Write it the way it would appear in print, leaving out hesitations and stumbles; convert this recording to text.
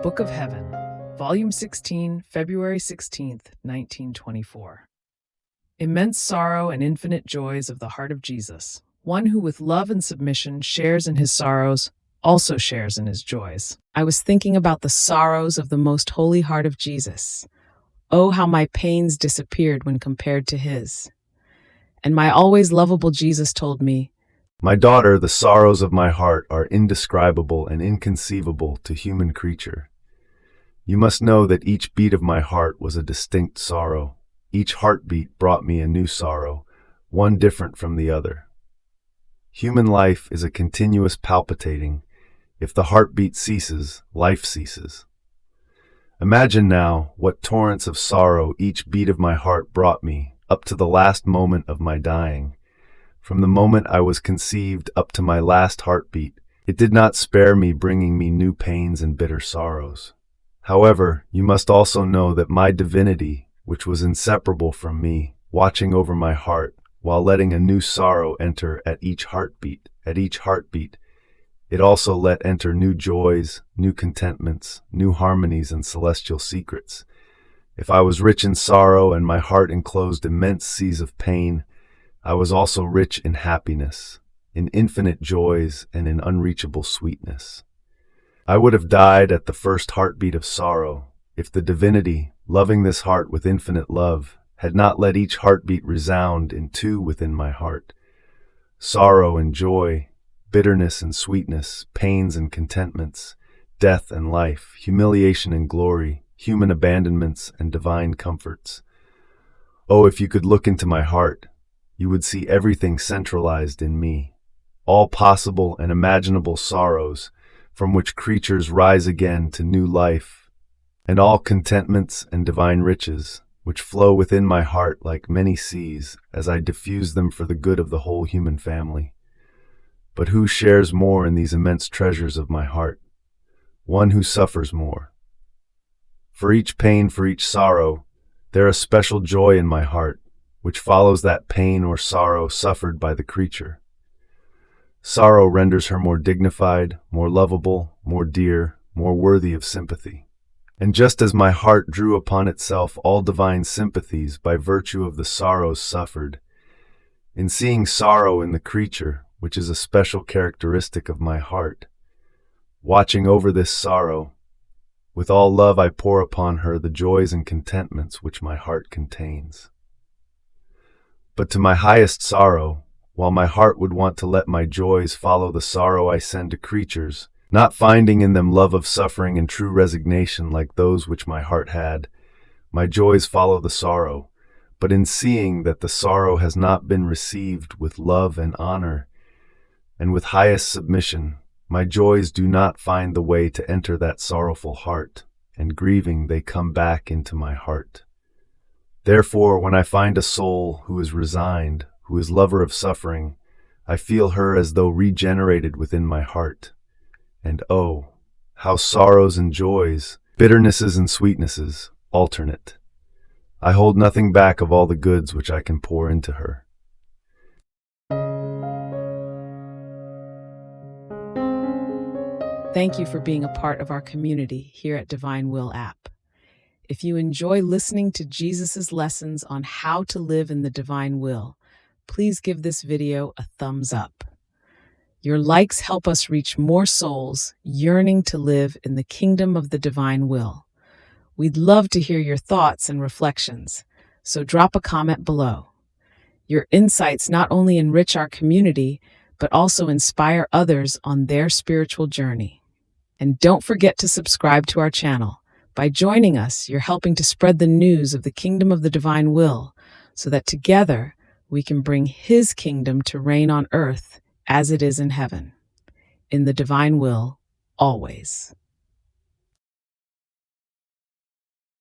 Book of Heaven, Volume 16, February 16th, 1924. Immense sorrow and infinite joys of the heart of Jesus. One who with love and submission shares in his sorrows, also shares in his joys. I was thinking about the sorrows of the most holy heart of Jesus. Oh, how my pains disappeared when compared to his. And my always lovable Jesus told me, "My daughter, the sorrows of my heart are indescribable and inconceivable to human creature. You must know that each beat of my heart was a distinct sorrow. Each heartbeat brought me a new sorrow, one different from the other. Human life is a continuous palpitating. If the heartbeat ceases, life ceases. Imagine now what torrents of sorrow each beat of my heart brought me, up to the last moment of my dying. From the moment I was conceived up to my last heartbeat, it did not spare me, bringing me new pains and bitter sorrows. However, you must also know that my divinity, which was inseparable from me, watching over my heart, while letting a new sorrow enter at each heartbeat, it also let enter new joys, new contentments, new harmonies and celestial secrets. If I was rich in sorrow and my heart enclosed immense seas of pain, I was also rich in happiness, in infinite joys and in unreachable sweetness. I would have died at the first heartbeat of sorrow if the divinity, loving this heart with infinite love, had not let each heartbeat resound in two within my heart. Sorrow and joy, bitterness and sweetness, pains and contentments, death and life, humiliation and glory, human abandonments and divine comforts. Oh, if you could look into my heart, you would see everything centralized in me, all possible and imaginable sorrows from which creatures rise again to new life, and all contentments and divine riches, which flow within my heart like many seas as I diffuse them for the good of the whole human family. But who shares more in these immense treasures of my heart? One who suffers more. For each pain, for each sorrow, there is special joy in my heart, which follows that pain or sorrow suffered by the creature. Sorrow renders her more dignified, more lovable, more dear, more worthy of sympathy. And just as my heart drew upon itself all divine sympathies by virtue of the sorrows suffered, in seeing sorrow in the creature, which is a special characteristic of my heart, watching over this sorrow, with all love I pour upon her the joys and contentments which my heart contains. But to my highest sorrow, while my heart would want to let my joys follow the sorrow I send to creatures, not finding in them love of suffering and true resignation like those which my heart had, my joys follow the sorrow, but in seeing that the sorrow has not been received with love and honor, and with highest submission, my joys do not find the way to enter that sorrowful heart, and grieving they come back into my heart. Therefore, when I find a soul who is resigned, who is lover of suffering, I feel her as though regenerated within my heart. And oh, how sorrows and joys, bitternesses and sweetnesses, alternate. I hold nothing back of all the goods which I can pour into her. Thank you for being a part of our community here at Divine Will app. If you enjoy listening to Jesus' lessons on how to live in the divine will, please give this video a thumbs up. Your likes help us reach more souls yearning to live in the kingdom of the divine will. We'd love to hear your thoughts and reflections, so drop a comment below. Your insights not only enrich our community, but also inspire others on their spiritual journey. And don't forget to subscribe to our channel. By joining us, you're helping to spread the news of the kingdom of the divine will, so that together we can bring his kingdom to reign on earth as it is in heaven. In the divine will, always.